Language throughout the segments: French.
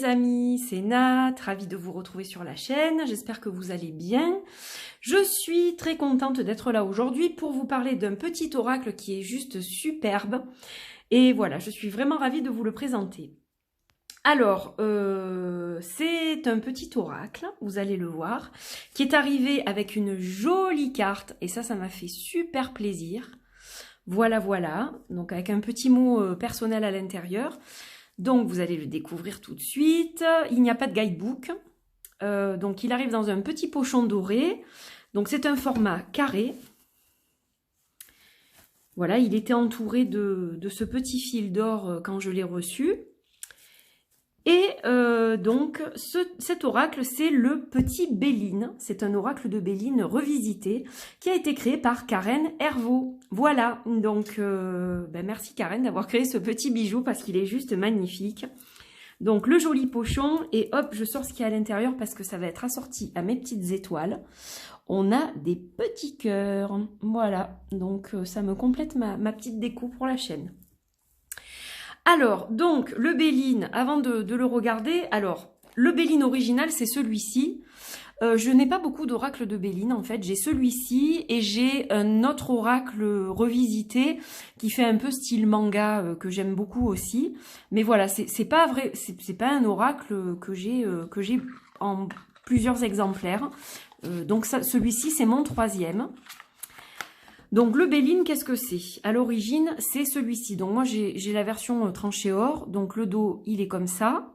les amis, c'est Nat, ravie de vous retrouver sur la chaîne, j'espère que vous allez bien. Je suis très contente d'être là aujourd'hui pour vous parler d'un petit oracle qui est juste superbe. Et voilà, je suis vraiment ravie de vous le présenter. Alors, c'est un petit oracle, vous allez le voir, qui est arrivé avec une jolie carte, et ça m'a fait super plaisir. Voilà, voilà, donc avec un petit mot personnel à l'intérieur. Donc, vous allez le découvrir tout de suite. Il n'y a pas de guidebook, donc il arrive dans un petit pochon doré. Donc, c'est un format carré. Voilà, il était entouré de ce petit fil d'or quand je l'ai reçu. Et donc, cet oracle, c'est le petit Béline. C'est un oracle de Béline revisité qui a été créé par Karen Hervaux. Voilà, donc merci Karen d'avoir créé ce petit bijou parce qu'il est juste magnifique. Donc, le joli pochon, et hop, je sors ce qu'il y a à l'intérieur parce que ça va être assorti à mes petites étoiles. On a des petits cœurs, voilà, donc ça me complète ma petite déco pour la chaîne. Alors, donc, le Béline, avant de le regarder, alors, le Béline original, c'est celui-ci. Je n'ai pas beaucoup d'oracles de Béline, en fait. J'ai celui-ci et j'ai un autre oracle revisité qui fait un peu style manga, que j'aime beaucoup aussi. Mais voilà, c'est pas vrai, c'est pas un oracle que j'ai en plusieurs exemplaires. Donc, celui-ci, c'est mon troisième. Donc le Béline, qu'est-ce que c'est? À l'origine, c'est celui-ci. Donc moi, j'ai la version tranchée or. Donc le dos, il est comme ça.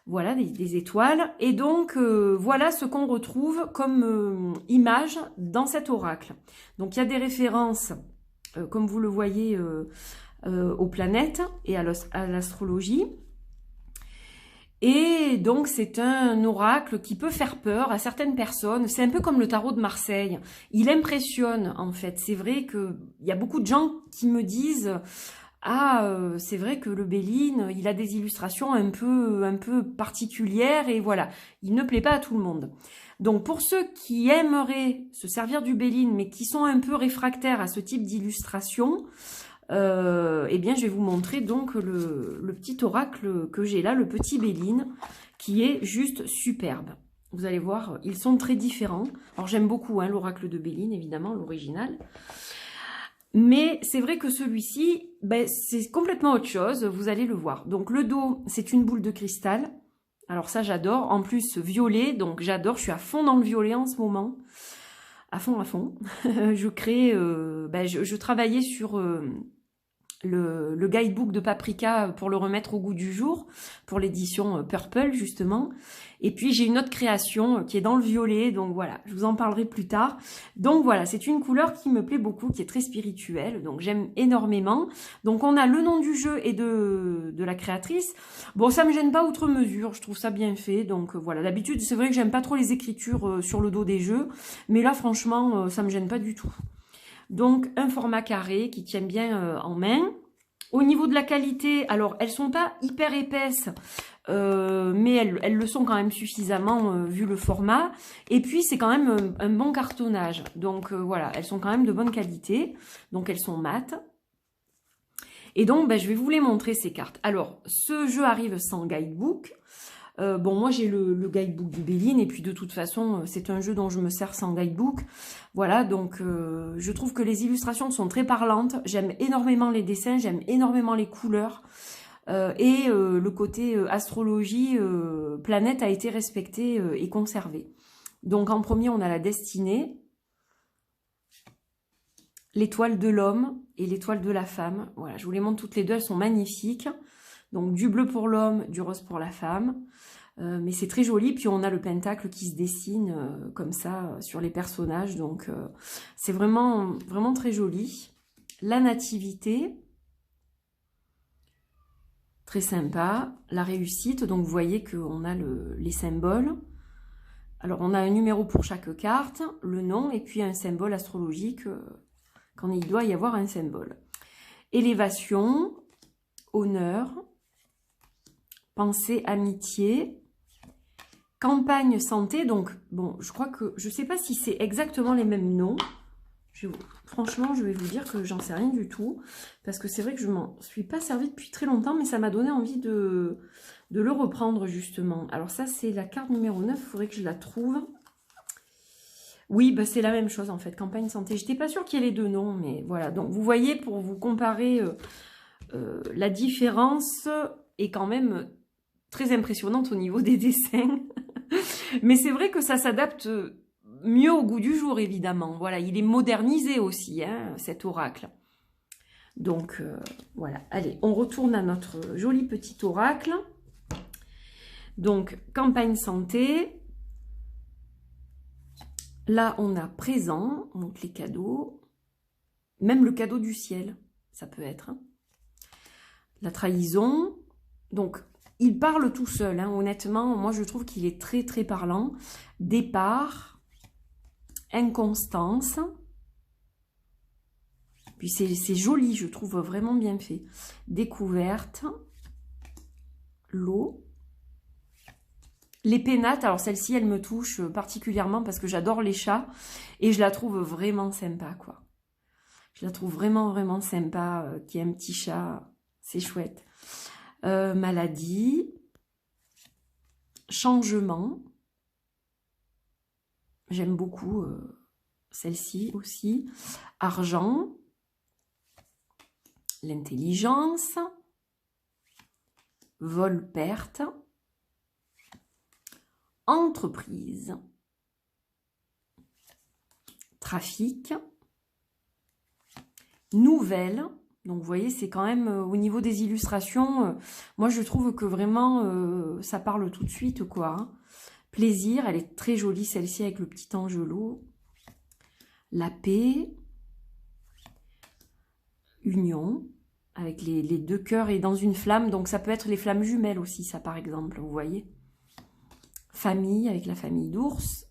Voilà, des étoiles. Et donc, voilà ce qu'on retrouve comme image dans cet oracle. Donc il y a des références, comme vous le voyez, aux planètes et à l'astrologie. Et donc, c'est un oracle qui peut faire peur à certaines personnes. C'est un peu comme le tarot de Marseille. Il impressionne, en fait. C'est vrai qu'il y a beaucoup de gens qui me disent « Ah, c'est vrai que le Béline, il a des illustrations un peu particulières. » Et voilà, il ne plaît pas à tout le monde. Donc, pour ceux qui aimeraient se servir du Béline, mais qui sont un peu réfractaires à ce type d'illustration, eh bien, je vais vous montrer donc le petit oracle que j'ai là, le petit Béline, qui est juste superbe. Vous allez voir, ils sont très différents. Alors, j'aime beaucoup l'oracle de Béline, évidemment, l'original. Mais c'est vrai que celui-ci, c'est complètement autre chose, vous allez le voir. Donc, le dos, c'est une boule de cristal. Alors ça, j'adore. En plus, violet, donc j'adore. Je suis à fond dans le violet en ce moment. À fond, à fond. Je crée... je travaillais sur... le guidebook de Paprika pour le remettre au goût du jour, pour l'édition Purple justement. Et puis j'ai une autre création qui est dans le violet, donc voilà, je vous en parlerai plus tard. Donc voilà, c'est une couleur qui me plaît beaucoup, qui est très spirituelle, donc j'aime énormément. Donc on a le nom du jeu et de la créatrice. Bon, ça me gêne pas outre mesure, je trouve ça bien fait, donc voilà. D'habitude, c'est vrai que j'aime pas trop les écritures sur le dos des jeux, mais là franchement, ça me gêne pas du tout. Donc, un format carré qui tient bien en main. Au niveau de la qualité, alors, elles sont pas hyper épaisses, mais elles le sont quand même suffisamment vu le format. Et puis, c'est quand même un bon cartonnage. Donc, voilà, elles sont quand même de bonne qualité. Donc, elles sont mates. Et donc, je vais vous les montrer, ces cartes. Alors, ce jeu arrive sans guidebook. Bon, moi j'ai le guidebook du Béline et puis de toute façon c'est un jeu dont je me sers sans guidebook. Voilà, donc je trouve que les illustrations sont très parlantes. J'aime énormément les dessins, j'aime énormément les couleurs et le côté astrologie, planète a été respecté et conservé. Donc en premier on a la destinée, l'étoile de l'homme et l'étoile de la femme. Voilà, je vous les montre toutes les deux, elles sont magnifiques. Donc du bleu pour l'homme, du rose pour la femme. Mais c'est très joli. Puis on a le pentacle qui se dessine comme ça sur les personnages. Donc c'est vraiment, vraiment très joli. La nativité. Très sympa. La réussite. Donc vous voyez qu'on a les symboles. Alors on a un numéro pour chaque carte, le nom et puis un symbole astrologique quand il doit y avoir un symbole. Élévation, honneur, pensée, amitié, campagne, santé. Donc, bon, je crois que... Je ne sais pas si c'est exactement les mêmes noms. Franchement, je vais vous dire que j'en sais rien du tout. Parce que c'est vrai que je m'en suis pas servie depuis très longtemps, mais ça m'a donné envie de de le reprendre justement. Alors ça, c'est la carte numéro 9, il faudrait que je la trouve. Oui, bah c'est la même chose en fait, campagne santé. J'étais pas sûre qu'il y ait les deux noms, mais voilà. Donc vous voyez, pour vous comparer, la différence est quand même très impressionnante au niveau des dessins. Mais c'est vrai que ça s'adapte mieux au goût du jour, évidemment. Voilà, il est modernisé aussi, hein, cet oracle. Donc, voilà. Allez, on retourne à notre joli petit oracle. Donc, campagne santé. Là, on a présent, donc les cadeaux. Même le cadeau du ciel, ça peut être. Hein. La trahison. Donc, il parle tout seul, hein, honnêtement. Moi, je trouve qu'il est très, très parlant. Départ. Inconstance. Puis c'est joli, je trouve vraiment bien fait. Découverte. L'eau. Les pénates, alors celle-ci, elle me touche particulièrement parce que j'adore les chats. Et je la trouve vraiment sympa, quoi. Je la trouve vraiment, vraiment sympa, qu'il y ait un petit chat. C'est chouette. Maladie. Changement. J'aime beaucoup celle-ci aussi. Argent. L'intelligence. Vol-perte. Entreprise. Trafic. Nouvelle. Donc vous voyez, c'est quand même au niveau des illustrations, moi je trouve que vraiment ça parle tout de suite, quoi. Hein. Plaisir, elle est très jolie celle-ci avec le petit angelot. La paix. Union, avec les deux cœurs et dans une flamme. Donc ça peut être les flammes jumelles aussi, ça par exemple, vous voyez. Famille, avec la famille d'ours.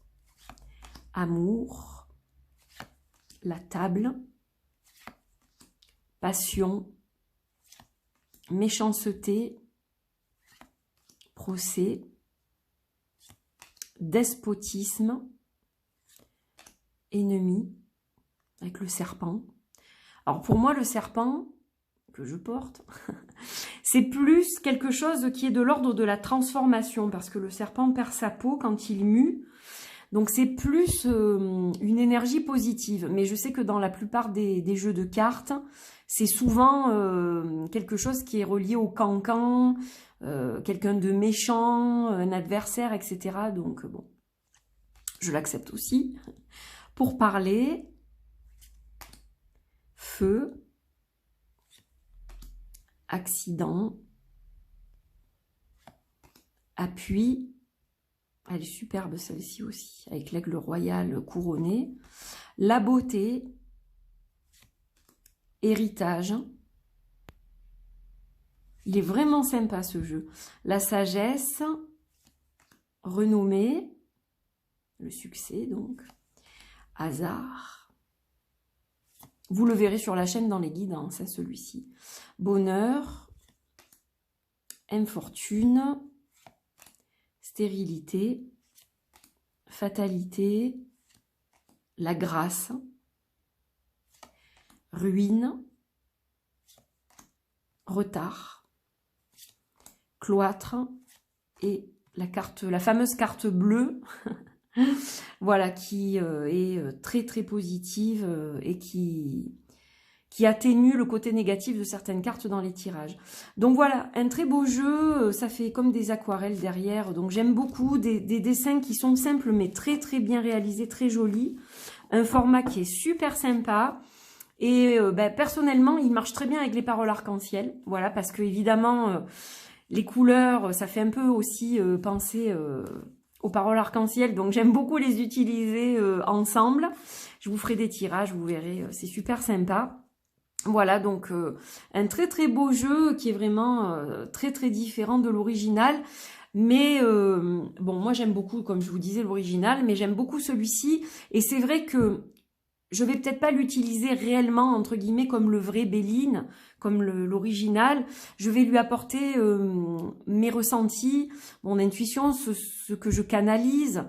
Amour. La table. Passion. Méchanceté. Procès. Despotisme. Ennemi, avec le serpent. Alors pour moi, le serpent que je porte, c'est plus quelque chose qui est de l'ordre de la transformation, parce que le serpent perd sa peau quand il mue. Donc c'est plus une énergie positive. Mais je sais que dans la plupart des jeux de cartes, c'est souvent quelque chose qui est relié au cancan, quelqu'un de méchant, un adversaire, etc. Donc bon, je l'accepte aussi. Pour parler, feu, accident, appui. Elle est superbe celle-ci aussi, avec l'aigle royal couronné. La beauté, héritage. Il est vraiment sympa ce jeu. La sagesse, renommée, le succès donc. Hasard. Vous le verrez sur la chaîne dans les guidances, hein, celui-ci. Bonheur, infortune, stérilité, fatalité, la grâce, ruine, retard, cloître et la fameuse carte bleue. Voilà, qui est très très positive et qui atténue le côté négatif de certaines cartes dans les tirages. Donc voilà, un très beau jeu, ça fait comme des aquarelles derrière, donc j'aime beaucoup, des dessins qui sont simples mais très très bien réalisés, très jolis, un format qui est super sympa, et personnellement il marche très bien avec les paroles arc-en-ciel, voilà, parce que évidemment les couleurs, ça fait un peu aussi penser aux paroles arc-en-ciel, donc j'aime beaucoup les utiliser ensemble. Je vous ferai des tirages, vous verrez, c'est super sympa. Voilà, donc un très très beau jeu qui est vraiment très très différent de l'original. Mais bon, moi j'aime beaucoup, comme je vous disais, l'original, mais j'aime beaucoup celui-ci. Et c'est vrai que je vais peut-être pas l'utiliser réellement, entre guillemets, comme le vrai Béline, comme l'original. Je vais lui apporter mes ressentis, mon intuition, ce que je canalise.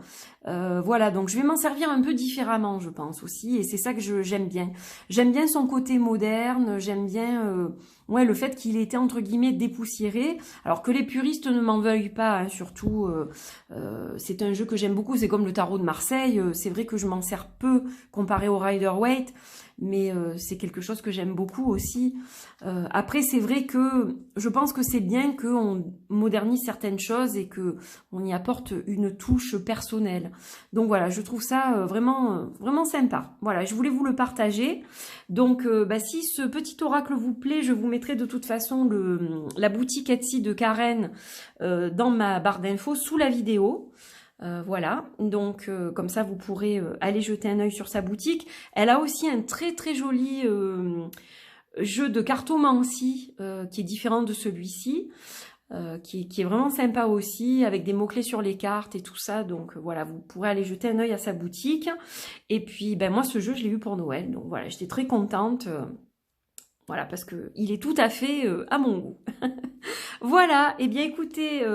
Voilà, donc je vais m'en servir un peu différemment, je pense aussi, et c'est ça que j'aime bien. J'aime bien son côté moderne, j'aime bien ouais, le fait qu'il ait été entre guillemets dépoussiéré, alors que les puristes ne m'en veuillent pas, hein, surtout c'est un jeu que j'aime beaucoup, c'est comme le tarot de Marseille, c'est vrai que je m'en sers peu comparé au Rider-Waite, mais c'est quelque chose que j'aime beaucoup aussi. Après, c'est vrai que je pense que c'est bien qu'on modernise certaines choses et que on y apporte une touche personnelle. Donc voilà, je trouve ça vraiment, vraiment sympa. Voilà, je voulais vous le partager. Donc, si ce petit oracle vous plaît, je vous mettrai de toute façon la boutique Etsy de Karen dans ma barre d'infos sous la vidéo. Voilà, donc comme ça vous pourrez aller jeter un œil sur sa boutique. Elle a aussi un très très joli jeu de cartomancie qui est différent de celui-ci, qui est vraiment sympa aussi, avec des mots-clés sur les cartes et tout ça. Donc voilà, vous pourrez aller jeter un œil à sa boutique. Et puis moi ce jeu je l'ai eu pour Noël, donc voilà, j'étais très contente. Voilà, parce que il est tout à fait à mon goût. Voilà, et bien écoutez,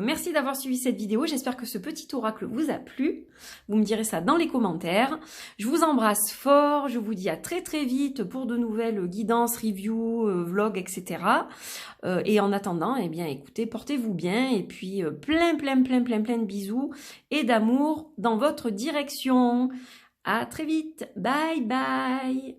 merci d'avoir suivi cette vidéo. J'espère que ce petit oracle vous a plu. Vous me direz ça dans les commentaires. Je vous embrasse fort. Je vous dis à très très vite pour de nouvelles guidances, reviews, vlogs, etc. Et en attendant, eh bien écoutez, portez-vous bien. Et puis plein de bisous et d'amour dans votre direction. À très vite. Bye bye.